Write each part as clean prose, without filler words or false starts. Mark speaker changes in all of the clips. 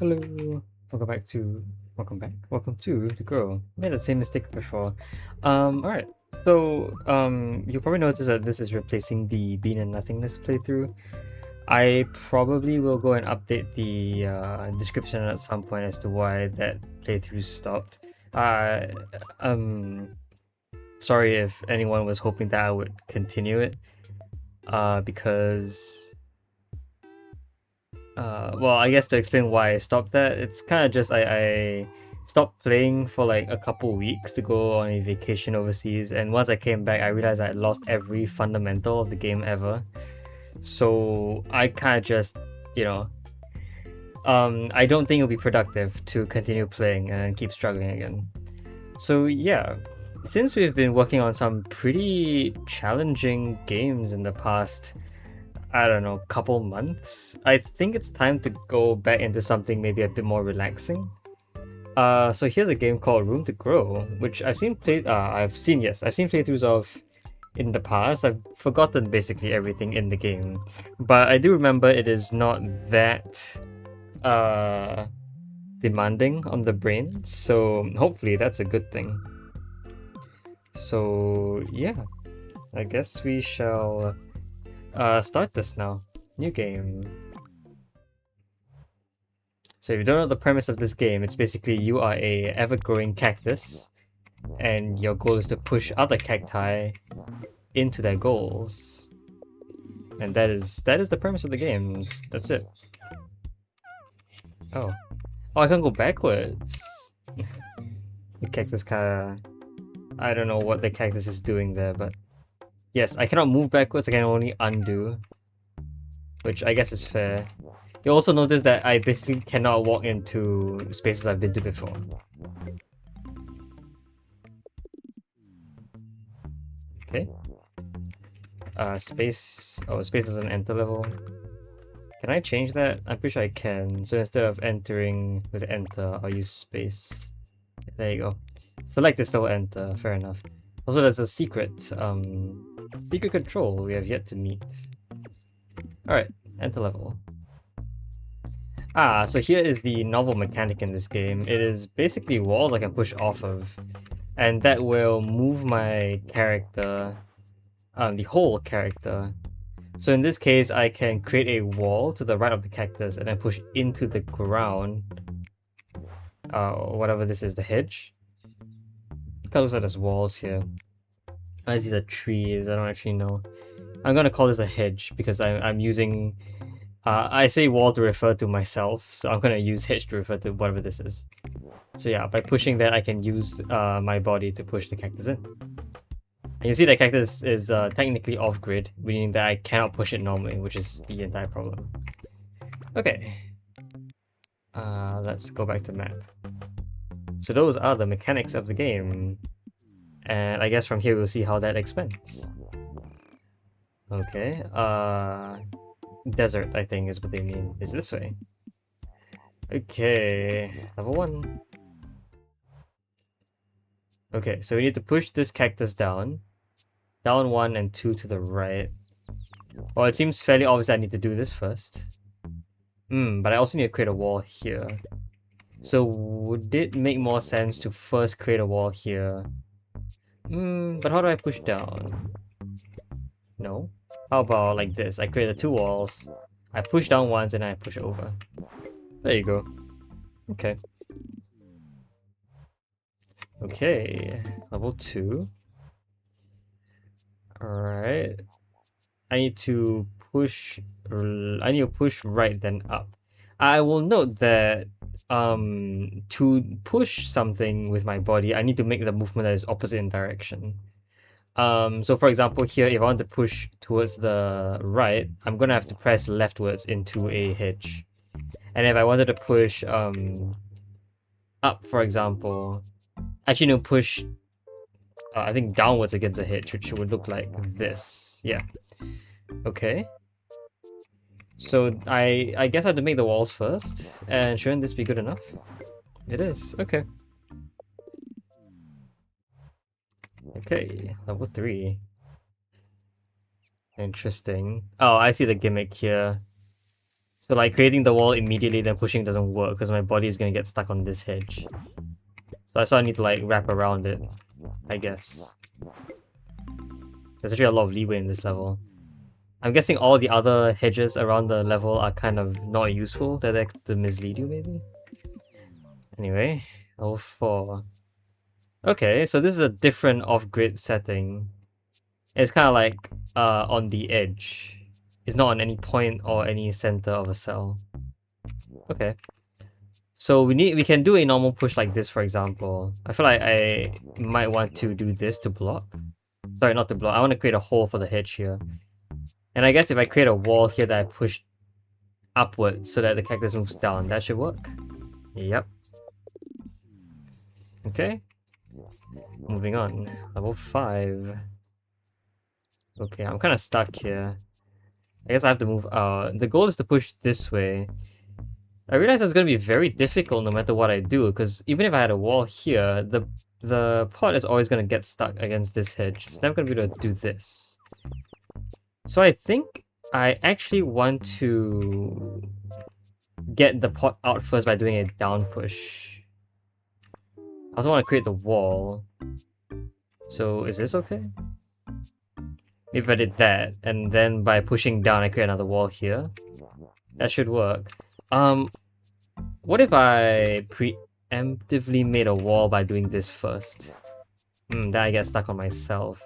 Speaker 1: Hello, welcome to The Grow. Made the same mistake before. Alright. You'll probably notice that this is replacing the Bean and Nothingness playthrough. I probably will go and update the description at some point as to why that playthrough stopped. Uh, um, Sorry if anyone was hoping that I would continue it. Because well, I guess to explain why I stopped that, it's kind of just I stopped playing for like a couple weeks to go on a vacation overseas, and once I came back, I realized I had lost every fundamental of the game ever. So I kind of just, you know, I don't think it'll be productive to continue playing and keep struggling again. So yeah, since we've been working on some pretty challenging games in the past, I don't know, couple months, I think it's time to go back into something maybe a bit more relaxing. So here's a game called Room to Grow, which I've seen playthroughs of in the past. I've forgotten basically everything in the game, but I do remember it is not that uh demanding on the brain, so hopefully that's a good thing. So yeah, I guess we shall start this now. New game. So if you don't know the premise of this game, it's basically you are a ever-growing cactus, and your goal is to push other cacti into their goals. And that is the premise of the game. That's it. Oh. Oh, I can't go backwards. The cactus kinda... I don't know what the cactus is doing there, but... Yes, I cannot move backwards, I can only undo. Which I guess is fair. You also notice that I basically cannot walk into spaces I've been to before. Okay. Space... Oh, space is an enter level. Can I change that? I'm pretty sure I can. So instead of entering with enter, I'll use space. There you go. Select this little enter, fair enough. Also, there's a secret control we have yet to meet. Alright, enter level. So here is the novel mechanic in this game. It is basically walls I can push off of, and that will move my character, the whole character. So in this case, I can create a wall to the right of the cactus and then push into the ground. Whatever this is, the hedge. It looks like there's walls here. These are trees, I don't actually know. I'm gonna call this a hedge because I'm using... I say wall to refer to myself, so I'm gonna use hedge to refer to whatever this is. So yeah, by pushing that, I can use my body to push the cactus in. And you see the cactus is technically off-grid, meaning that I cannot push it normally, which is the entire problem. Okay. Let's go back to map. So those are the mechanics of the game. And I guess from here we'll see how that expands. Okay, desert I think is what they mean, is this way. Okay, level 1. Okay, so we need to push this cactus down. Down 1 and 2 to the right. Well, it seems fairly obvious I need to do this first. But I also need to create a wall here. So would it make more sense to first create a wall here? But how do I push down? No? How about like this? I create the 2 walls. I push down once and then I push over. There you go. Okay. Okay, level 2. Alright. I need to push right then up. I will note that to push something with my body, I need to make the movement that is opposite in direction. So for example here, if I want to push towards the right, I'm gonna have to press leftwards into a hedge. And if I wanted to push up, for example, actually no, push I think downwards against a hedge, which would look like this. Yeah. Okay. So I guess I have to make the walls first, and shouldn't this be good enough? It is. Okay. Okay, level 3. Interesting. Oh, I see the gimmick here. So like creating the wall immediately then pushing doesn't work because my body is gonna get stuck on this hedge. So I sort of need to like wrap around it, I guess. There's actually a lot of leeway in this level. I'm guessing all the other hedges around the level are kind of not useful. They're there to mislead you, maybe? Anyway, level 4. Okay, so this is a different off-grid setting. It's kind of like on the edge. It's not on any point or any center of a cell. Okay. So we can do a normal push like this, for example. I feel like I might want to do this to block. Sorry, not to block. I want to create a hole for the hedge here. And I guess if I create a wall here that I push upwards so that the cactus moves down, that should work. Yep. Okay. Moving on. Level 5. Okay, I'm kind of stuck here. I guess I have to move out. The goal is to push this way. I realize it's going to be very difficult no matter what I do, because even if I had a wall here, the pot is always going to get stuck against this hedge. It's never going to be able to do this. So I think I actually want to get the pot out first by doing a down push. I also want to create the wall. So is this okay? If I did that, and then by pushing down I create another wall here. That should work. What if I preemptively made a wall by doing this first? Then I get stuck on myself.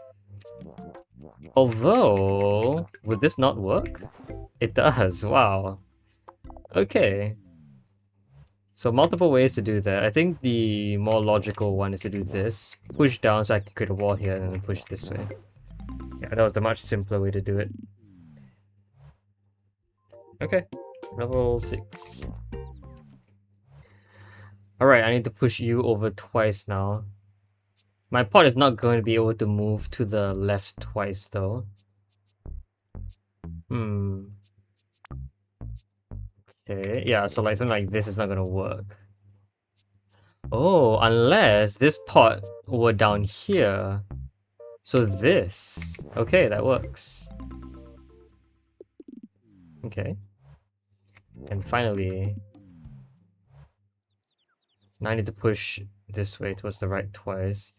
Speaker 1: Although, would this not work? It does, wow. Okay. So multiple ways to do that. I think the more logical one is to do this. Push down so I can create a wall here and then push this way. Yeah, that was the much simpler way to do it. Okay, level 6. Alright, I need to push you over twice now. My pot is not going to be able to move to the left twice though. Okay, yeah, so like something like this is not gonna work. Oh, unless this pot were down here. So this. Okay, that works. Okay. And finally, now I need to push this way towards the right twice.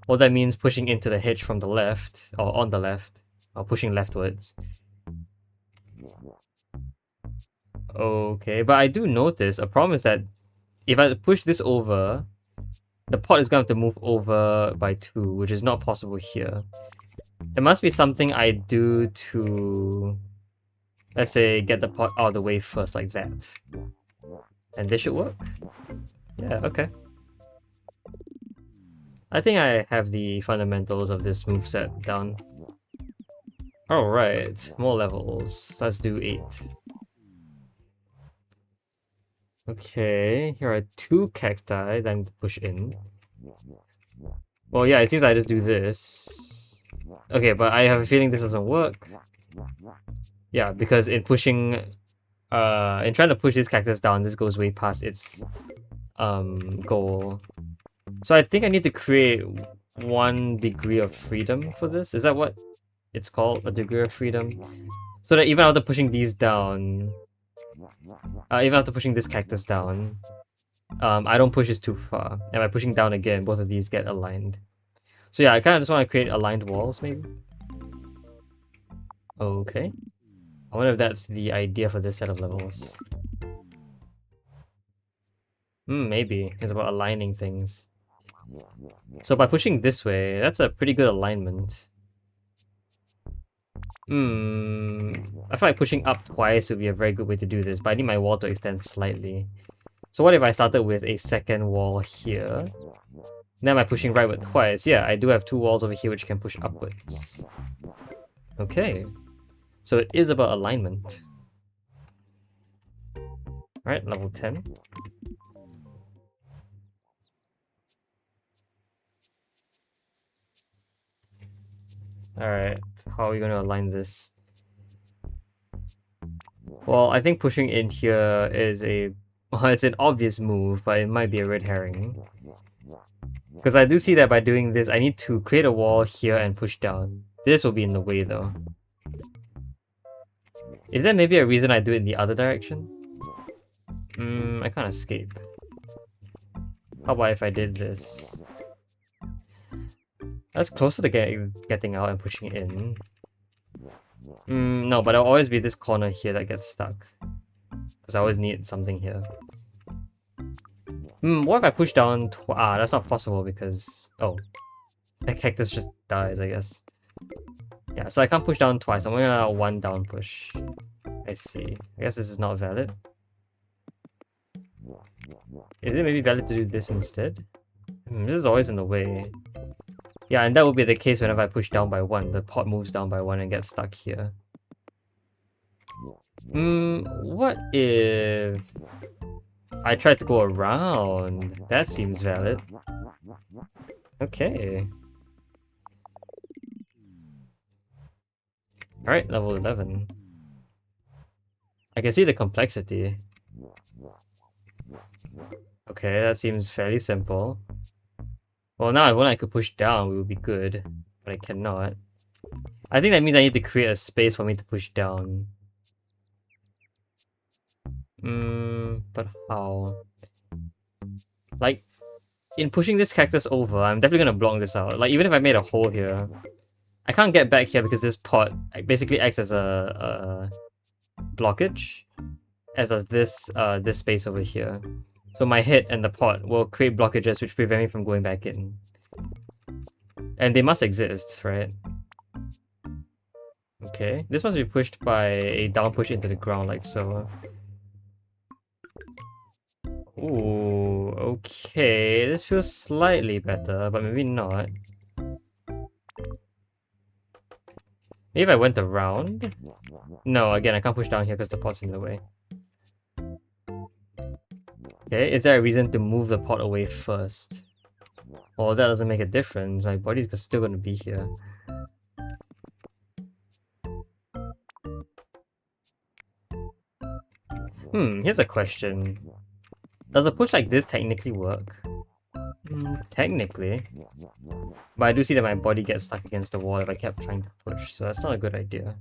Speaker 1: Well, that means pushing into the hedge from the left, or on the left, or pushing leftwards. Okay, but I do notice a problem is that if I push this over, the pot is going to have to move over by 2, which is not possible here. There must be something I do to, let's say, get the pot out of the way first like that. And this should work? Yeah, okay. I think I have the fundamentals of this moveset down. Alright, more levels. Let's do 8. Okay, here are 2 cacti that I need to push in. Well, yeah, it seems I just do this. Okay, but I have a feeling this doesn't work. Yeah, because in pushing... in trying to push this cactus down, this goes way past its goal. So I think I need to create 1 degree of freedom for this. Is that what it's called? A degree of freedom? So that even after pushing these down... even after pushing this cactus down, I don't push this too far. And by pushing down again, both of these get aligned. So yeah, I kind of just want to create aligned walls, maybe? Okay. I wonder if that's the idea for this set of levels. Maybe. It's about aligning things. So by pushing this way, that's a pretty good alignment. I feel like pushing up twice would be a very good way to do this, but I need my wall to extend slightly. So what if I started with a second wall here? Then by pushing rightward twice, yeah, I do have 2 walls over here which can push upwards. Okay. So it is about alignment. Alright, level 10. Alright, how are we going to align this? Well, I think pushing in here is a... Well, it's an obvious move, but it might be a red herring. Because I do see that by doing this, I need to create a wall here and push down. This will be in the way though. Is there maybe a reason I do it in the other direction? I can't escape. How about if I did this? That's closer to getting out and pushing in. No, but there'll always be this corner here that gets stuck. Because I always need something here. What if I push down that's not possible because... Oh. That cactus just dies, I guess. Yeah, so I can't push down twice. I'm only gonna one down push. I see. I guess this is not valid. Is it maybe valid to do this instead? This is always in the way. Yeah, and that would be the case whenever I push down by one. The pot moves down by one and gets stuck here. What if I tried to go around? That seems valid. Okay. Alright, level 11. I can see the complexity. Okay, that seems fairly simple. Well, now when I could push down, we would be good. But I cannot. I think that means I need to create a space for me to push down. But how? Like, in pushing this cactus over, I'm definitely gonna block this out. Like, even if I made a hole here, I can't get back here because this pot basically acts as a blockage, as this space over here. So my hit and the pot will create blockages which prevent me from going back in. And they must exist, right? Okay, this must be pushed by a down push into the ground like so. Ooh, okay, this feels slightly better, but maybe not. Maybe if I went around? No, again, I can't push down here because the pot's in the way. Okay, is there a reason to move the pot away first? Well, that doesn't make a difference. My body's still gonna be here. Here's a question. Does a push like this technically work? Technically. But I do see that my body gets stuck against the wall if I kept trying to push, so that's not a good idea.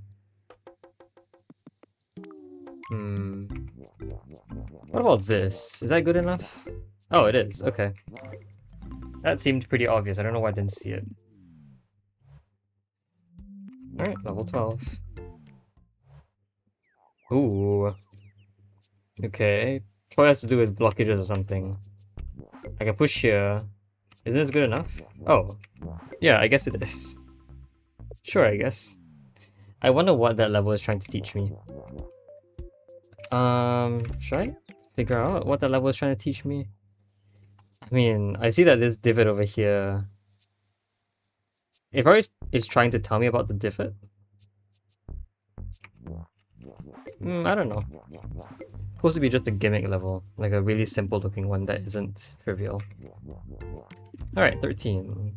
Speaker 1: What about this? Is that good enough? Oh, it is. Okay. That seemed pretty obvious. I don't know why I didn't see it. Alright, level 12. Ooh. Okay. What it has to do with blockages or something. I can push here. Isn't this good enough? Oh. Yeah, I guess it is. Sure, I guess. I wonder what that level is trying to teach me. Should I figure out what that level is trying to teach me? I mean, I see that this divot over here... It probably is trying to tell me about the divot? I don't know. Supposed to be just a gimmick level, like a really simple looking one that isn't trivial. Alright, 13.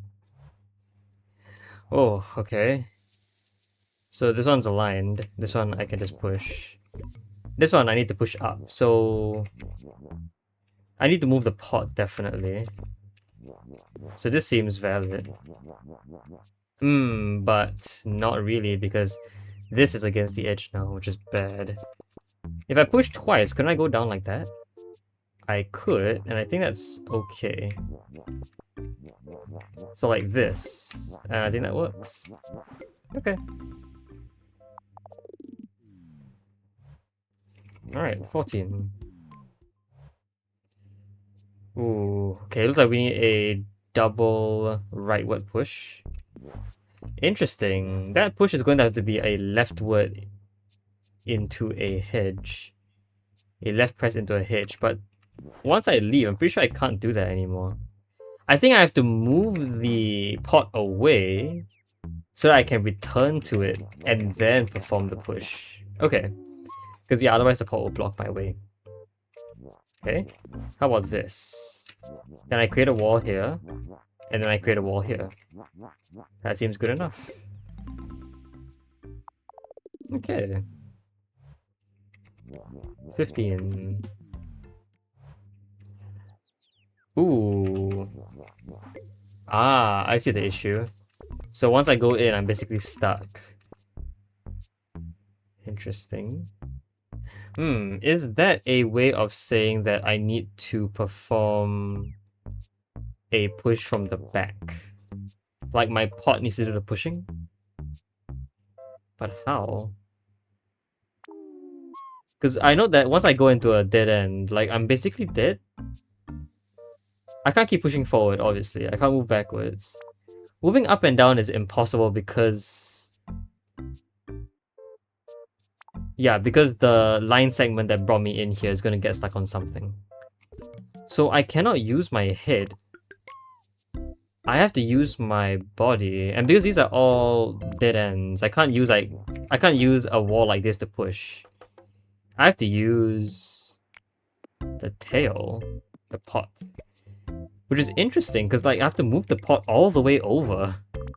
Speaker 1: Oh, okay. So this one's aligned. This one I can just push. This one I need to push up, so... I need to move the pot, definitely. So this seems valid. But not really, because this is against the edge now, which is bad. If I push twice, couldn't I go down like that? I could, and I think that's okay. So like this. I think that works. Okay. Alright, 14. Ooh, okay, looks like we need a double rightward push. Interesting. That push is going to have to be a leftward into a hedge. A left press into a hedge, but once I leave, I'm pretty sure I can't do that anymore. I think I have to move the pot away so that I can return to it and then perform the push. Okay. Because yeah, otherwise the pot will block my way. Okay. How about this? Then I create a wall here, and then I create a wall here. That seems good enough. Okay. 15. Ooh. Ah, I see the issue. So once I go in, I'm basically stuck. interesting. Is that a way of saying that I need to perform a push from the back? Like my pot needs to do the pushing? But how? Because I know that once I go into a dead end, like I'm basically dead. I can't keep pushing forward, obviously. I can't move backwards. Moving up and down is impossible because... Yeah, because the line segment that brought me in here is going to get stuck on something. So I cannot use my head. I have to use my body. And because these are all dead ends, I can't use a wall like this to push. I have to use the tail, the pot. Which is interesting, because like I have to move the pot all the way over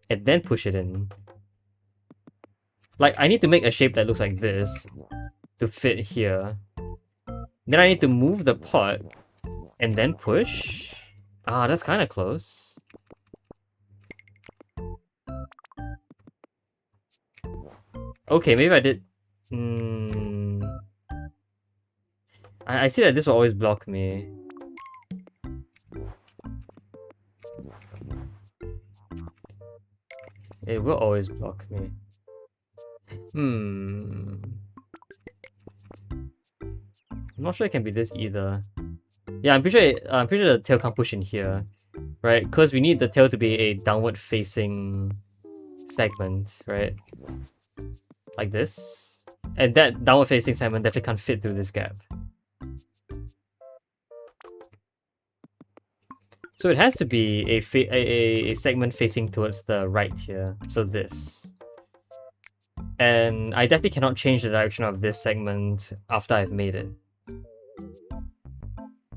Speaker 1: and then push it in. Like I need to make a shape that looks like this to fit here. Then I need to move the pot and then push. Ah, that's kind of close. Okay, maybe I did... I see that this will always block me. It will always block me. I'm not sure it can be this either. Yeah, I'm pretty sure the tail can't push in here, right? Because we need the tail to be a downward facing segment, right? Like this. And that downward facing segment definitely can't fit through this gap. So it has to be a segment facing towards the right here. So this. And I definitely cannot change the direction of this segment after I've made it.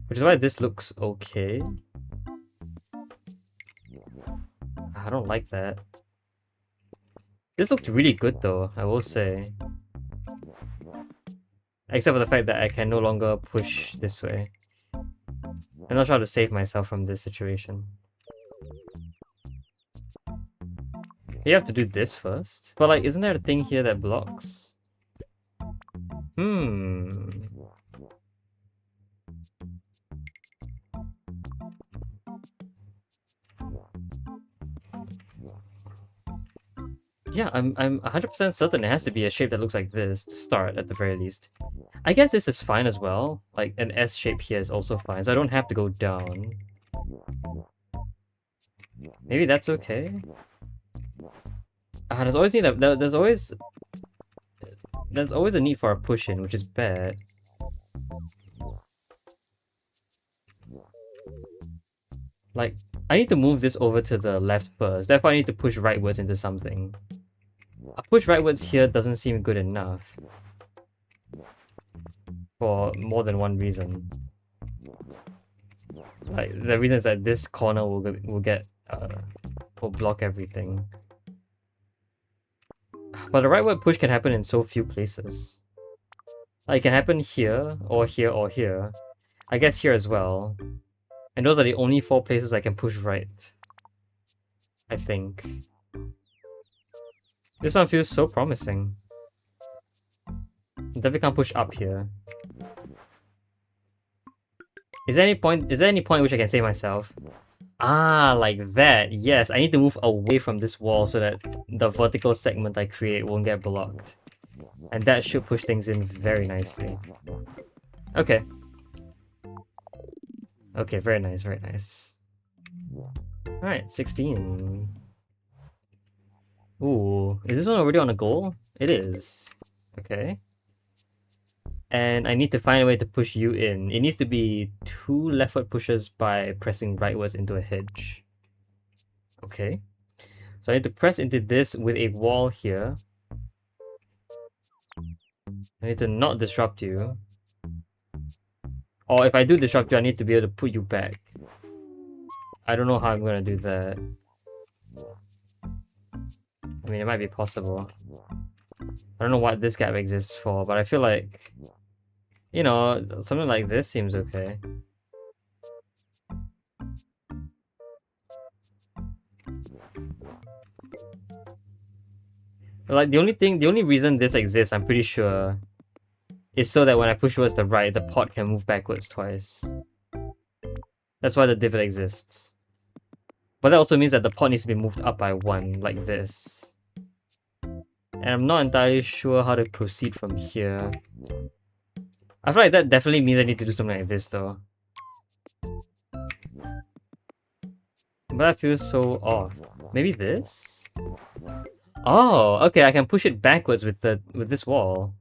Speaker 1: Which is why this looks okay. I don't like that. This looked really good though, I will say. Except for the fact that I can no longer push this way. I'm not trying to save myself from this situation. You have to do this first. But like, isn't there a thing here that blocks? Yeah, I'm 100% certain it has to be a shape that looks like this to start at the very least. I guess this is fine as well. Like an S shape here is also fine, so I don't have to go down. Maybe that's okay. There's always there's always a need for a push in, which is bad. Like I need to move this over to the left first. Therefore, I need to push rightwards into something. A push rightwards here doesn't seem good enough. For more than one reason. Like, the reason is that this corner will block everything. But the rightward push can happen in so few places. Like, it can happen here, or here, or here. I guess here as well. And those are the only 4 places I can push right. I think. This one feels so promising. Definitely can't push up here. Is there any point which I can save myself? Ah, like that. Yes, I need to move away from this wall so that the vertical segment I create won't get blocked. And that should push things in very nicely. Okay. Okay, very nice, very nice. Alright, 16. Ooh, is this one already on a goal? It is. Okay. And I need to find a way to push you in. It needs to be 2 leftward pushes by pressing rightwards into a hedge. Okay. So I need to press into this with a wall here. I need to not disrupt you. Or if I do disrupt you, I need to be able to put you back. I don't know how I'm gonna do that. I mean, it might be possible. I don't know what this gap exists for, but I feel like, you know, something like this seems okay. Like the only reason this exists, I'm pretty sure, is so that when I push towards the right, the pot can move backwards twice. That's why the divot exists. But that also means that the pot needs to be moved up by 1, like this. And I'm not entirely sure how to proceed from here. I feel like that definitely means I need to do something like this though. But that feels so off. Maybe this? Oh, okay, I can push it backwards with this wall.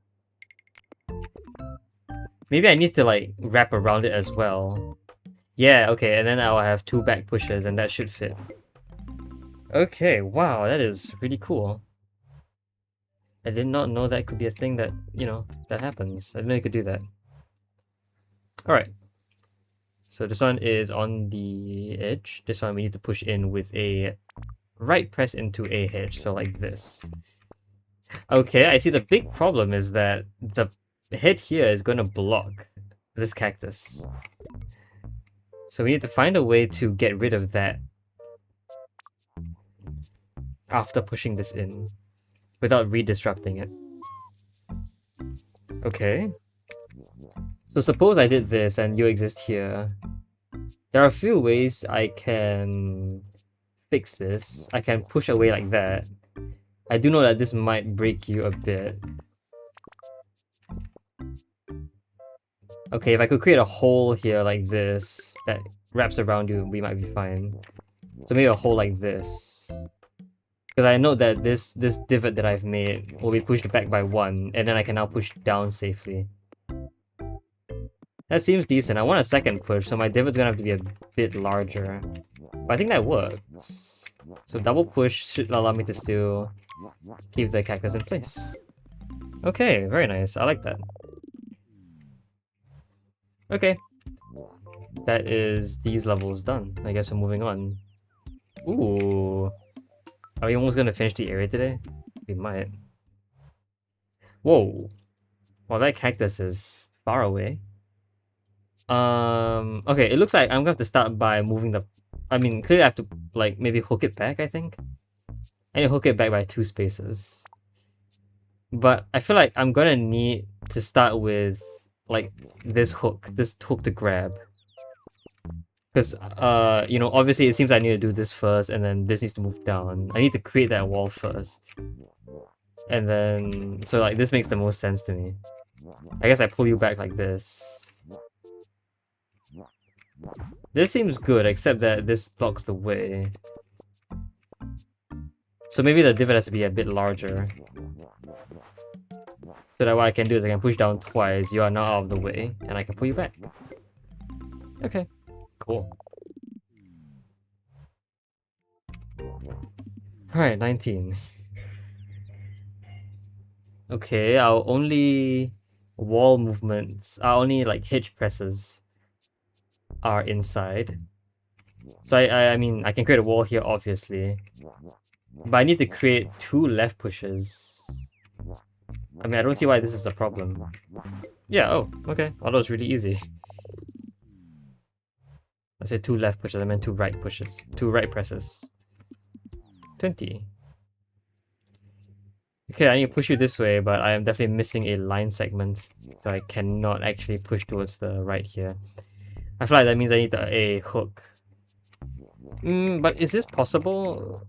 Speaker 1: Maybe I need to like wrap around it as well. Yeah, okay, and then I'll have 2 back pushes and that should fit. Okay, wow, that is really cool. I did not know that could be a thing that, that happens. I didn't know you could do that. Alright. So this one is on the edge. This one we need to push in with a right press into a hedge, so like this. Okay, I see the big problem is that the head here is going to block this cactus. So we need to find a way to get rid of that after pushing this in without redisrupting it. Okay. So suppose I did this and you exist here. There are a few ways I can fix this. I can push away like that. I do know that this might break you a bit. Okay, if I could create a hole here like this that wraps around you, we might be fine. So maybe a hole like this. Because I know that this divot that I've made will be pushed back by 1, and then I can now push down safely. That seems decent. I want a second push, so my divot's gonna have to be a bit larger. But I think that works. So double push should allow me to still keep the cactus in place. Okay, very nice. I like that. Okay. That is these levels done. I guess we're moving on. Ooh. Are we almost gonna finish the area today? We might. Whoa. Well, that cactus is far away. Okay, it looks like I'm gonna have to start by moving the... I mean, clearly I have to, like, maybe hook it back, I think. I need to hook it back by 2 spaces. But I feel like I'm gonna need to start with, like, this hook to grab. Because, obviously it seems I need to do this first, and then this needs to move down. I need to create that wall first. And then, so like, this makes the most sense to me. I guess I pull you back like this. This seems good, except that this blocks the way. So maybe the divot has to be a bit larger. So that what I can do is I can push down twice, you are now out of the way, and I can pull you back. Okay, cool. Alright, 19. Okay, our only wall movements, our only like hitch presses are inside. So I mean, I can create a wall here, obviously. But I need to create 2 left pushes. I mean, I don't see why this is a problem. Yeah, oh, okay. Well, that was really easy. I said 2 left pushes, I meant 2 right pushes. 2 right presses. 20. Okay, I need to push you this way, but I am definitely missing a line segment, so I cannot actually push towards the right here. I feel like that means I need a hook. But is this possible?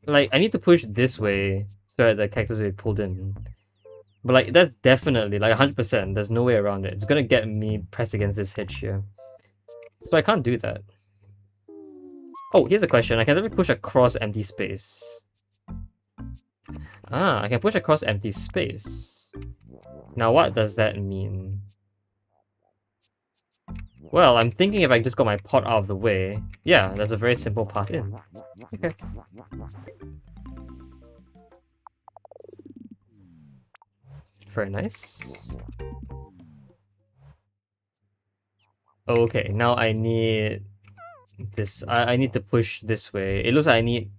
Speaker 1: Like, I need to push this way so that the cactus will be pulled in. But like, that's definitely, like 100%, there's no way around it. It's gonna get me pressed against this hitch here. So I can't do that. Oh, here's a question. I can never push across empty space. Ah, I can push across empty space. Now what does that mean? Well, I'm thinking if I just got my pot out of the way. Yeah, that's a very simple path in. Okay. Very nice. Okay, now I need this. I need to push this way. It looks like I need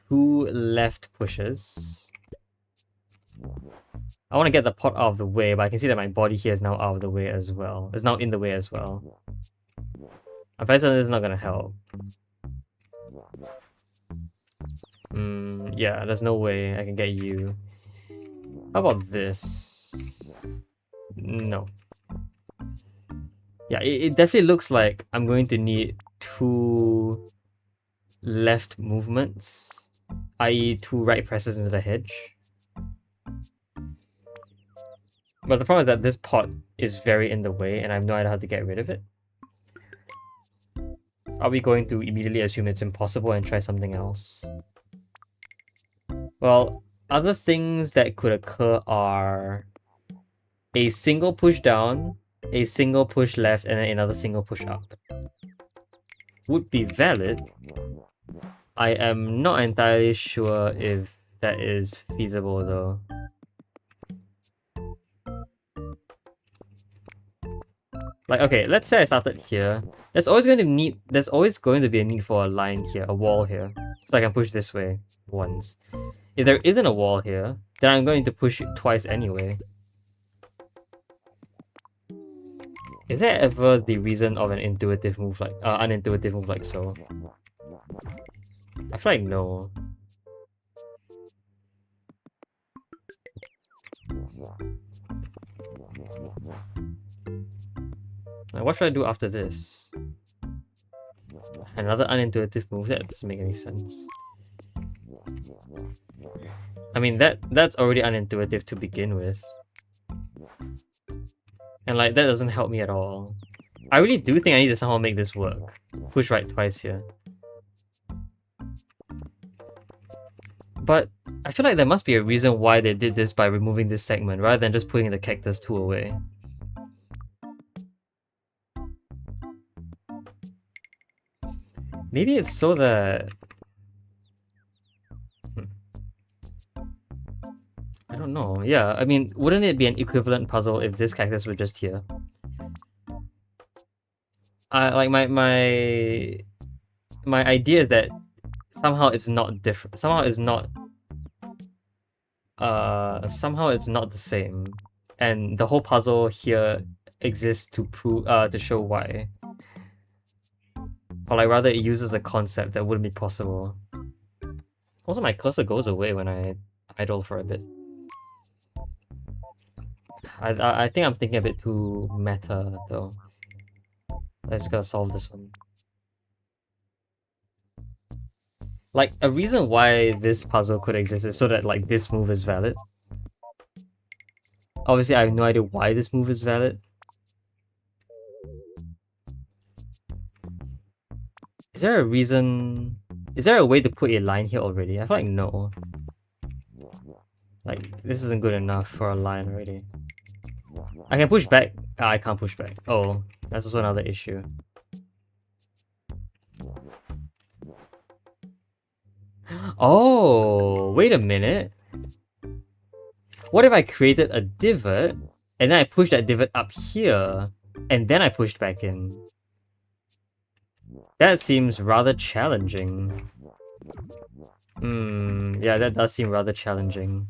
Speaker 1: 2 left pushes. I want to get the pot out of the way, but I can see that my body here is now out of the way as well. It's now in the way as well. I'm afraid this is not gonna help. Yeah, there's no way I can get you. How about this? No. Yeah, it definitely looks like I'm going to need two left movements, i.e. two right presses into the hedge. But the problem is that this pot is very in the way and I have no idea how to get rid of it. Are we going to immediately assume it's impossible and try something else? Well, other things that could occur are a single push down, a single push left, and then another single push up. Would be valid. I am not entirely sure if that is feasible though. Like, okay, let's say I started here. There's always going to be a need for a line here, a wall here. So I can push this way once. If there isn't a wall here, then I'm going to push it twice anyway. Is there ever the reason of an intuitive move like unintuitive move like so? I feel like no. Like, what should I do after this? Another unintuitive move? That doesn't make any sense. I mean, that's already unintuitive to begin with. And like, that doesn't help me at all. I really do think I need to somehow make this work. Push right twice here. But I feel like there must be a reason why they did this by removing this segment rather than just putting the cactus tool away. Maybe it's so that... I don't know. Yeah, I mean, wouldn't it be an equivalent puzzle if this cactus were just here? Like my idea is that somehow it's not different. Somehow it's not the same. And the whole puzzle here exists to prove to show why. Or like rather it uses a concept that wouldn't be possible. Also my cursor goes away when I idle for a bit. I think I'm thinking a bit too meta though. I just gotta solve this one. Like, a reason why this puzzle could exist is so that, like, this move is valid. Obviously, I have no idea why this move is valid. Is there a reason... Is there a way to put a line here already? I feel like no. Like, this isn't good enough for a line already. I can push back. Ah, I can't push back. Oh, that's also another issue. Oh, wait a minute. What if I created a divot and then I pushed that divot up here and then I pushed back in? That seems rather challenging. Yeah, that does seem rather challenging.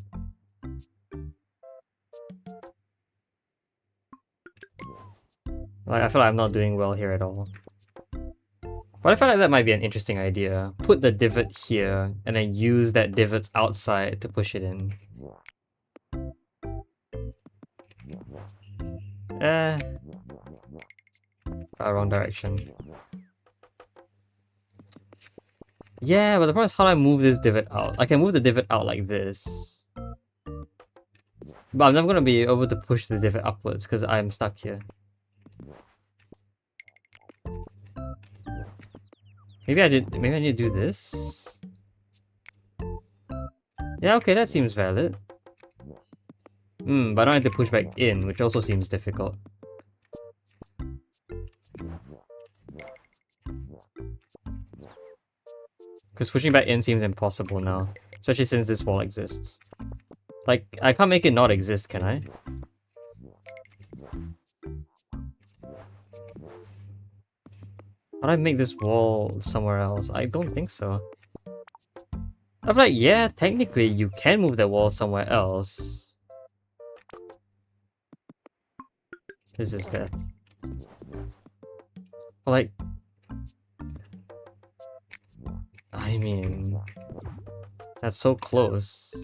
Speaker 1: Like, I feel like I'm not doing well here at all. But I feel like that might be an interesting idea. Put the divot here, and then use that divot's outside to push it in. Wrong direction. Yeah, but the problem is how do I move this divot out? I can move the divot out like this. But I'm never gonna be able to push the divot upwards because I'm stuck here. Maybe I need to do this. Yeah, okay, that seems valid. But I don't have to push back in, which also seems difficult. Because pushing back in seems impossible now, especially since this wall exists. Like, I can't make it not exist, can I? How do I make this wall somewhere else? I don't think so. I'm like, yeah, technically you can move that wall somewhere else. This is death. But like... I mean... That's so close.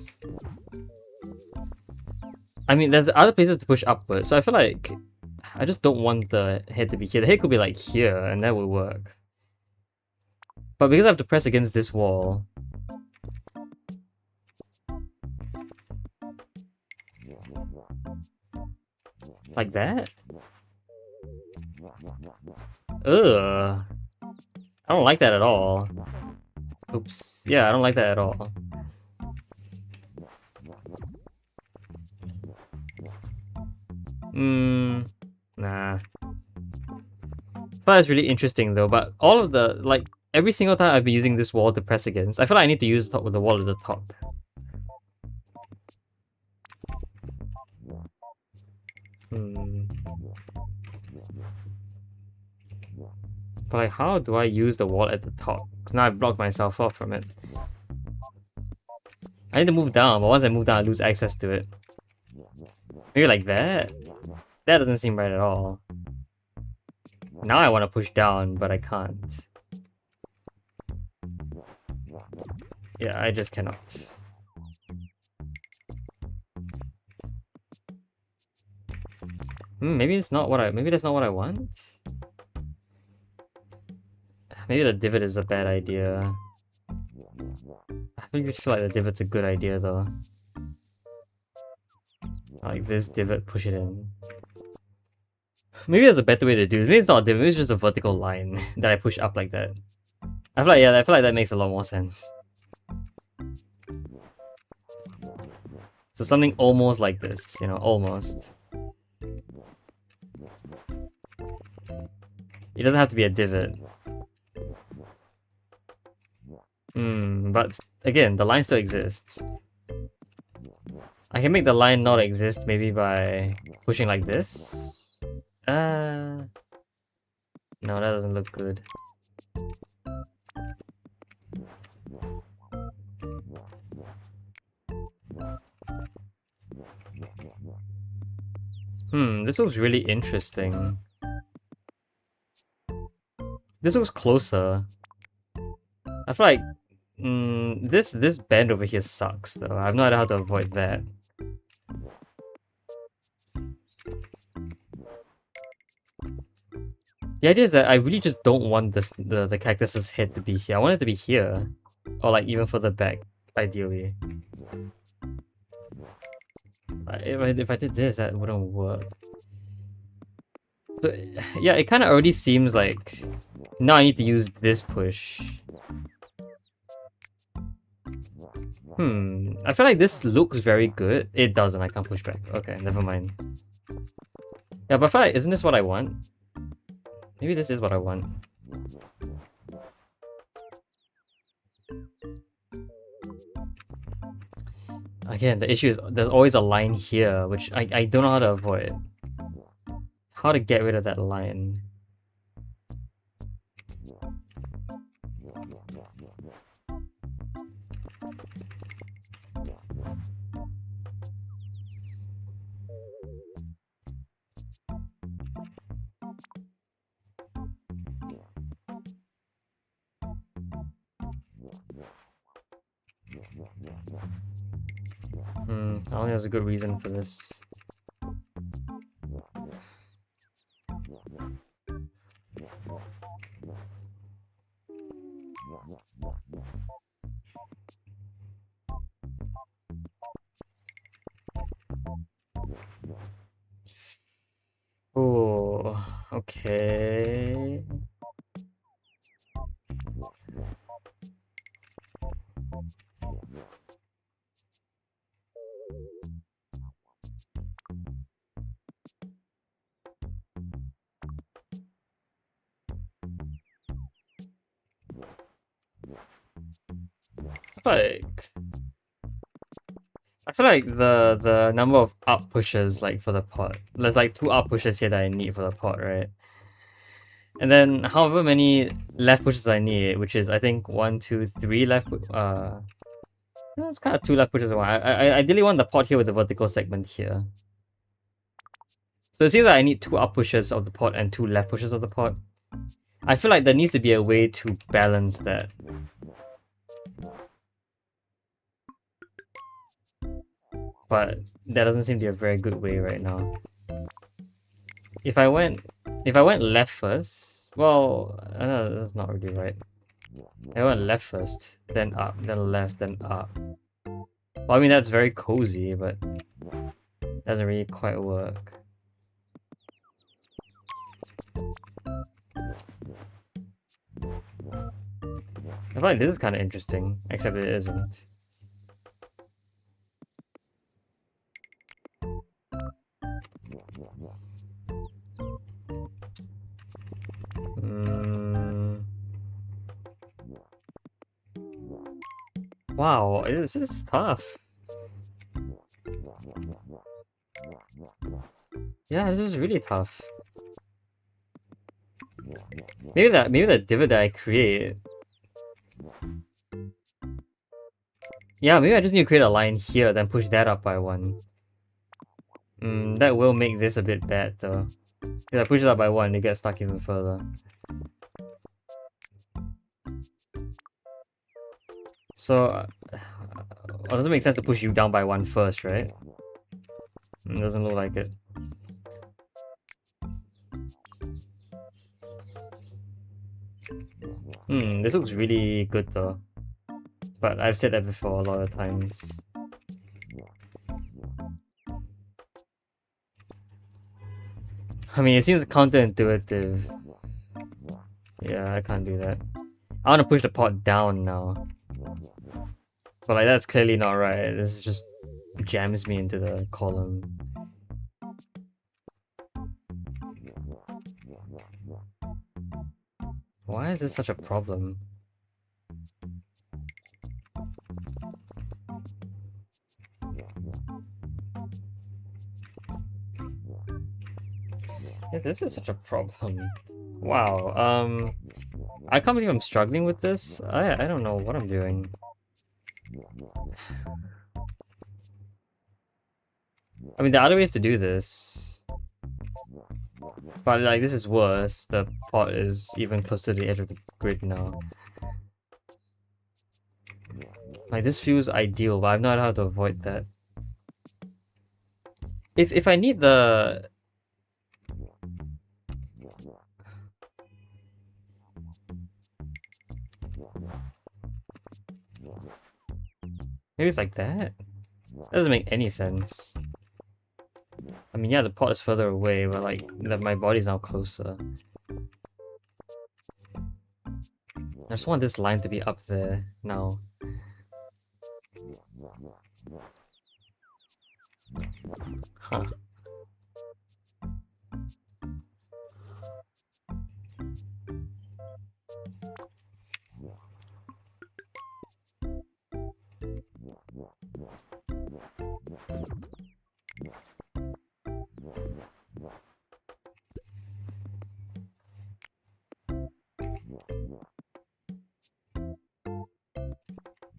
Speaker 1: I mean, there's other places to push upwards, so I feel like I just don't want the head to be here. The head could be like here, and that would work. But because I have to press against this wall... Like that? Ugh. I don't like that at all. Oops. Yeah, I don't like that at all. Nah. But it's really interesting though, but all of the, like, every single time I've been using this wall to press against, I feel like I need to use the top with the wall at the top. But like, how do I use the wall at the top? Because now I've blocked myself off from it. I need to move down, but once I move down, I lose access to it. Maybe like that? That doesn't seem right at all. Now I want to push down, but I can't. Yeah, I just cannot. Maybe it's not what I... Maybe that's not what I want? Maybe the divot is a bad idea. I really feel like the divot's a good idea though. Like this divot, push it in. Maybe there's a better way to do this. Maybe it's not a divot, maybe it's just a vertical line that I push up like that. I feel like, yeah, I feel like that makes a lot more sense. So something almost like this, you know, almost. It doesn't have to be a divot. But again, the line still exists. I can make the line not exist maybe by pushing like this. No, that doesn't look good. This looks really interesting. This looks closer. I feel like this bend over here sucks though. I have no idea how to avoid that. The idea is that I really just don't want this the cactus's head to be here. I want it to be here. Or like even further back, ideally. If I did this, that wouldn't work. So yeah, it kind of already seems like now I need to use this push. I feel like this looks very good. It doesn't, I can't push back. Okay, never mind. Yeah, but I feel like, isn't this what I want? Maybe this is what I want. Again, the issue is there's always a line here, which I don't know how to avoid. How to get rid of that line. I don't think there's a good reason for this. Oh, okay. I feel like the number of up pushes like for the pot. There's like 2 up pushes here that I need for the pot, right? And then however many left pushes I need, which is I think 1, 2, 3 left. It's kind of 2 left pushes. I ideally want the pot here with the vertical segment here. So it seems like I need 2 up pushes of the pot and 2 left pushes of the pot. I feel like there needs to be a way to balance that. but that doesn't seem to be a very good way right now. If I went left first, well, that's not really right. I went left first, then up, then left, then up. Well, I mean that's very cozy, but doesn't really quite work. I feel like this is kind of interesting, except it isn't. Wow, this is tough. Yeah, this is really tough. Maybe that divot that I create. Yeah, maybe I just need to create a line here, then push that up by one. That will make this a bit bad though. If I push it up by one, it gets stuck even further. So, it doesn't make sense to push you down by one first, right? It doesn't look like it. This looks really good though. But I've said that before a lot of times. I mean, it seems counterintuitive. Yeah, I can't do that. I want to push the pot down now. But like, that's clearly not right. This just jams me into the column. Why is this such a problem? Yeah, this is such a problem. Wow, I can't believe I'm struggling with this. I don't know what I'm doing. I mean, there are other ways to do this. But like, this is worse. The pot is even close to the edge of the grid now. Like, this feels ideal, but I've not how to avoid that. If I need the... Maybe it's like that? That doesn't make any sense. I mean, yeah, the pot is further away, but like, my body's now closer. I just want this line to be up there now. Huh.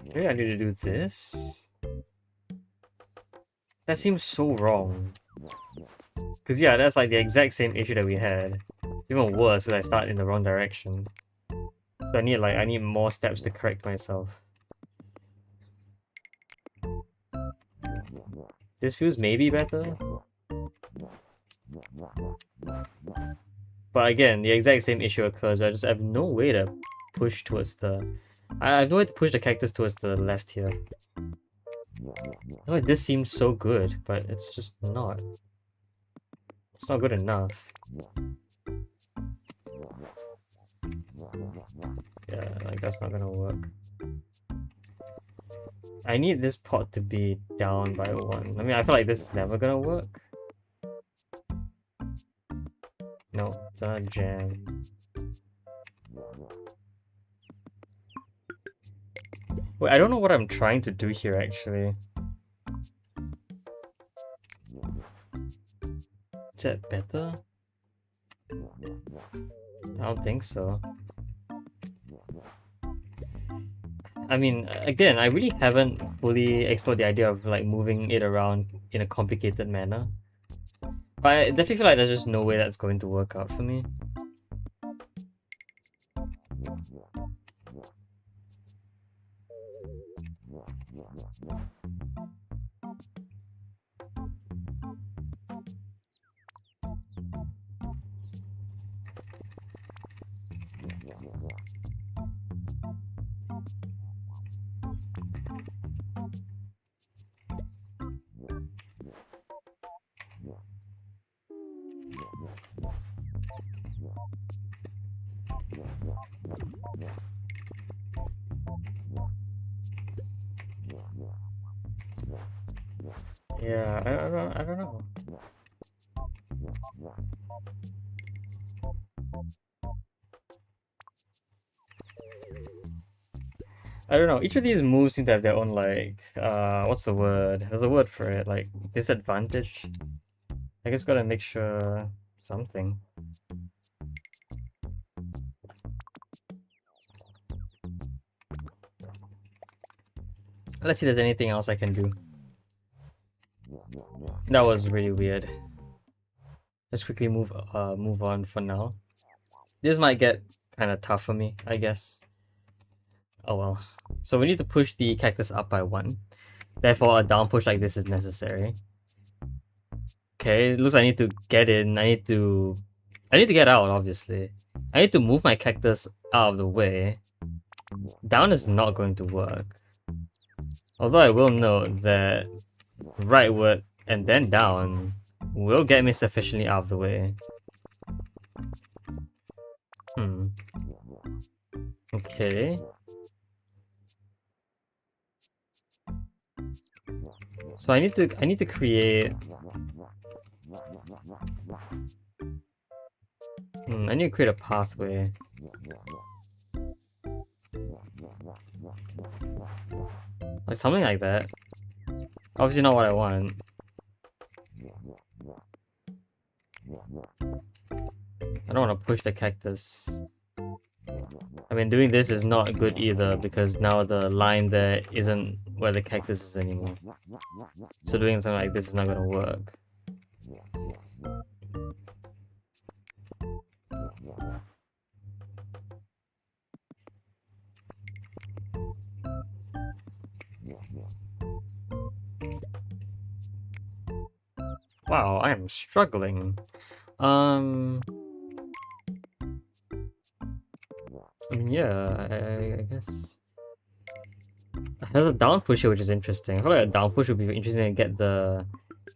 Speaker 1: Maybe I need to do this? That seems so wrong. Cause yeah, that's like the exact same issue that we had. It's even worse because I start in the wrong direction. So I need more steps to correct myself. This feels maybe better. But again, the exact same issue occurs. I just have no way to push towards the... I have no way to push the cactus towards the left here. Like, this seems so good, but it's just not. It's not good enough. Yeah, like that's not gonna work. I need this pot to be down by one. I mean, I feel like this is never gonna work. No, it's not a jam. Wait, I don't know what I'm trying to do here actually. Is that better? I don't think so. I mean, again, I really haven't fully explored the idea of like moving it around in a complicated manner. But I definitely feel like there's just no way that's going to work out for me. Yeah, I don't know. I don't know. Each of these moves seem to have their own like what's the word? There's a word for it, like disadvantage. I guess gotta make sure something. Let's see if there's anything else I can do. That was really weird. Let's quickly move on for now. This might get kind of tough for me, I guess. Oh well. So we need to push the cactus up by 1. Therefore, a down push like this is necessary. Okay, it looks like I need to get in. I need to get out, obviously. I need to move my cactus out of the way. Down is not going to work. Although I will note that rightward and then down will get me sufficiently out of the way. Okay. So I need to create. I need to create a pathway. Like something like that. Obviously not what I want. I don't want to push the cactus. I mean, doing this is not good either because now the line there isn't where the cactus is anymore. So doing something like this is not gonna work. Wow, I am struggling. I mean, yeah, I guess. There's a down push here, which is interesting. I feel like a down push would be interesting to get the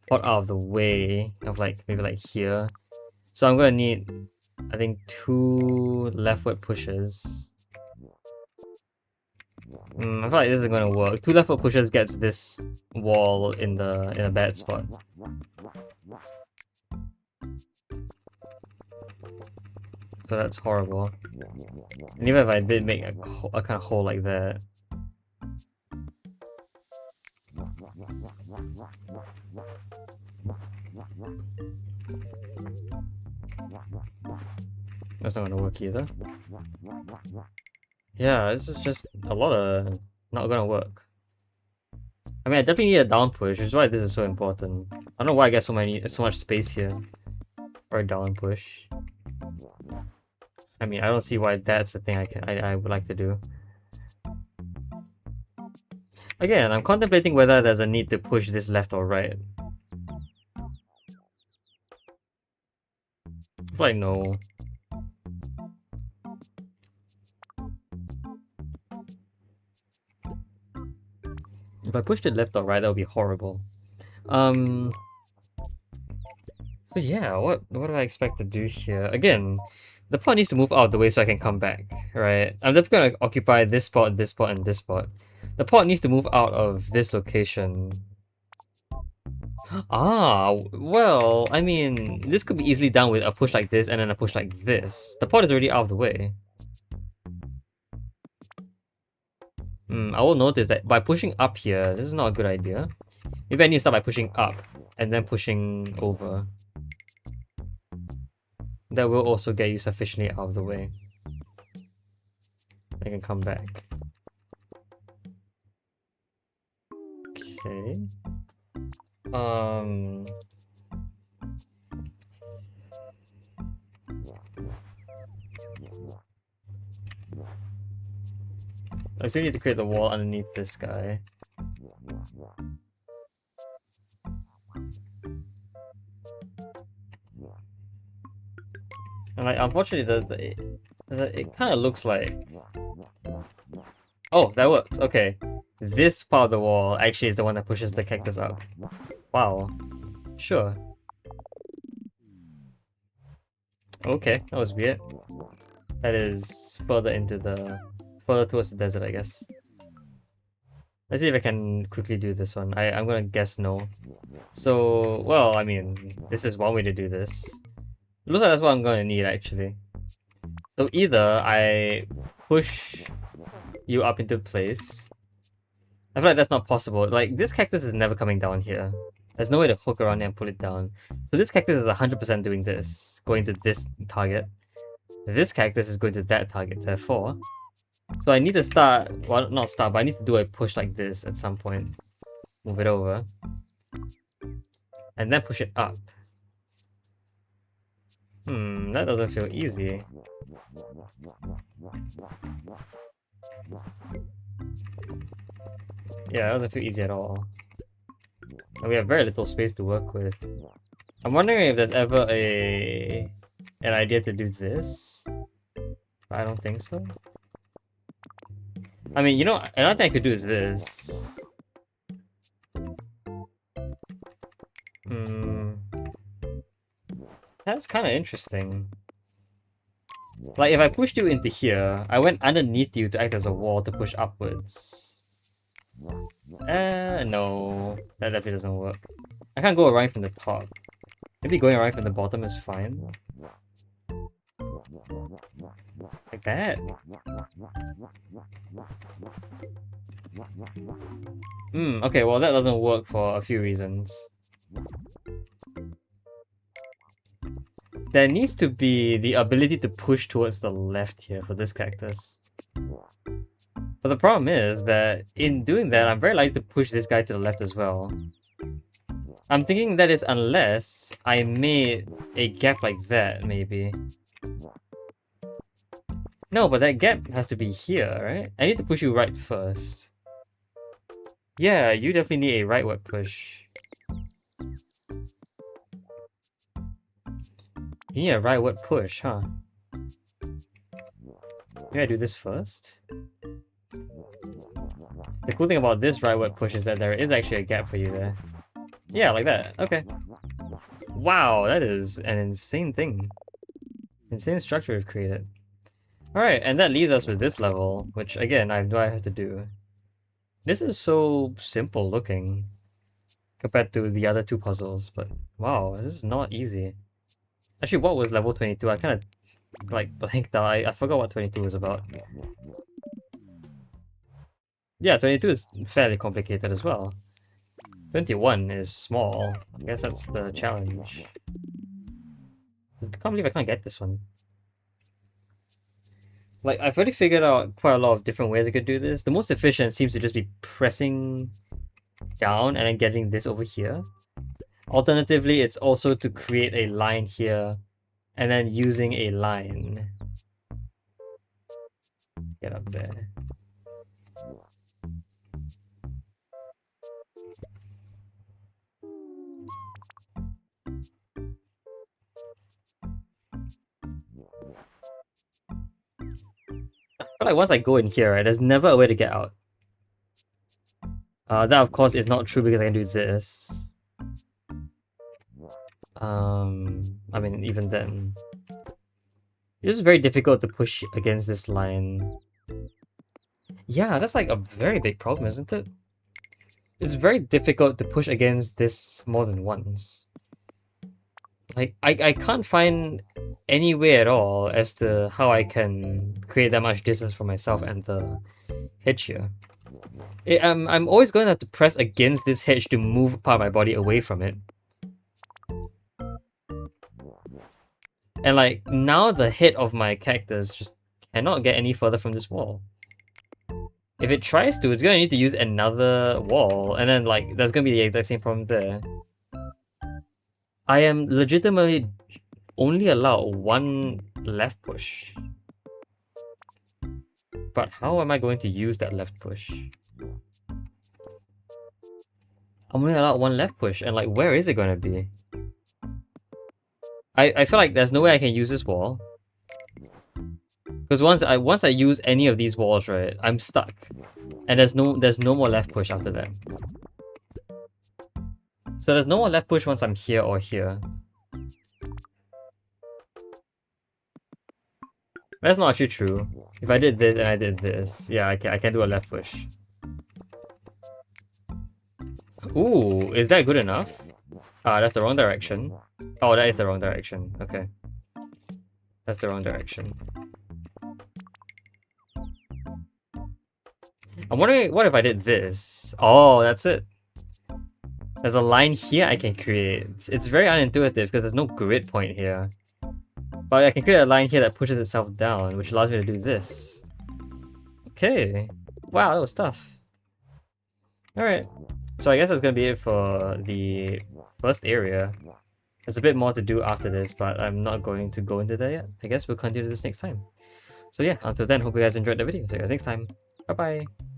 Speaker 1: pot out of the way of like maybe like here. So I'm gonna need, I think, 2 leftward pushes. I feel like this isn't gonna work. 2 leftward pushes gets this wall in a bad spot. So that's horrible. And even if I did make a kind of hole like that. That's not gonna work either. Yeah, this is just a lot of not gonna work. I mean, I definitely need a down push, which is why this is so important. I don't know why I get so much space here for a down push. I mean, I don't see why that's the thing I would like to do. Again, I'm contemplating whether there's a need to push this left or right. I feel like no. If I pushed it left or right, that would be horrible. So yeah, what do I expect to do here? Again, the pot needs to move out of the way so I can come back, right? I'm definitely gonna occupy this spot, and this spot. The pot needs to move out of this location. Ah, well, I mean, this could be easily done with a push like this and then a push like this. The pot is already out of the way. I will notice that by pushing up here, this is not a good idea. Maybe I need to start by pushing up and then pushing over. That will also get you sufficiently out of the way. I can come back. Okay. I still need to create the wall underneath this guy. And like, unfortunately, It kind of looks like... Oh, that works. Okay. This part of the wall actually is the one that pushes the cactus up. Wow. Sure. Okay, that was weird. That is further further towards the desert, I guess. Let's see if I can quickly do this one. I'm gonna guess no. So, well, I mean, this is one way to do this. It looks like that's what I'm gonna need, actually. So either I push you up into place. I feel like that's not possible. Like, this cactus is never coming down here. There's no way to hook around and pull it down. So this cactus is 100% doing this, going to this target. This cactus is going to that target, therefore. So I need to start, well, not start, but I need to do a push like this at some point. Move it over. And then push it up. That doesn't feel easy. Yeah, that doesn't feel easy at all. And we have very little space to work with. I'm wondering if there's ever an idea to do this. But I don't think so. I mean, you know, another thing I could do is this. That's kind of interesting. Like, if I pushed you into here, I went underneath you to act as a wall to push upwards. No. That definitely doesn't work. I can't go around from the top. Maybe going around from the bottom is fine. Like that? Okay, well that doesn't work for a few reasons. There needs to be the ability to push towards the left here for this cactus. But the problem is that in doing that, I'm very likely to push this guy to the left as well. I'm thinking that is unless I made a gap like that, maybe. No, but that gap has to be here, right? I need to push you right first. Yeah, you definitely need a rightward push. You need a rightward push, huh? Maybe I do this first? The cool thing about this rightward push is that there is actually a gap for you there. Yeah, like that. Okay. Wow, that is an insane thing. Insane structure we've created. Alright, and that leaves us with this level, which again, I have to do. This is so simple looking compared to the other two puzzles, but wow, this is not easy. Actually, what was level 22? I kind of like blanked out. I forgot what 22 was about. Yeah, 22 is fairly complicated as well. 21 is small. I guess that's the challenge. I can't believe I can't get this one. Like, I've already figured out quite a lot of different ways I could do this. The most efficient seems to just be pressing down and then getting this over here. Alternatively, it's also to create a line here and then using a line. Get up there. But like once I go in here, right, there's never a way to get out. That of course is not true because I can do this. I mean, even then. It's just very difficult to push against this line. Yeah, that's like a very big problem, isn't it? It's very difficult to push against this more than once. Like, I can't find any way at all as to how I can create that much distance for myself and the hedge here. I'm always going to have to press against this hedge to move part of my body away from it. And like, now the head of my cactus just cannot get any further from this wall. If it tries to, it's going to need to use another wall, and then like, there's going to be the exact same problem there. I am legitimately only allowed one left push. But how am I going to use that left push? I'm only allowed one left push, and like, where is it going to be? I feel like there's no way I can use this wall. Because once I use any of these walls, right, I'm stuck. And there's no more left push after that. So there's no more left push once I'm here or here. That's not actually true. If I did this and I did this, yeah, I can do a left push. Ooh, is that good enough? Ah, that's the wrong direction. Oh, that is the wrong direction. Okay. That's the wrong direction. I'm wondering, what if I did this? Oh, that's it. There's a line here I can create. It's very unintuitive because there's no grid point here. But I can create a line here that pushes itself down, which allows me to do this. Okay. Wow, that was tough. Alright. So I guess that's gonna be it for the first area. There's a bit more to do after this, but I'm not going to go into that yet. I guess we'll continue this next time. So yeah, until then, hope you guys enjoyed the video. See you guys next time. Bye bye.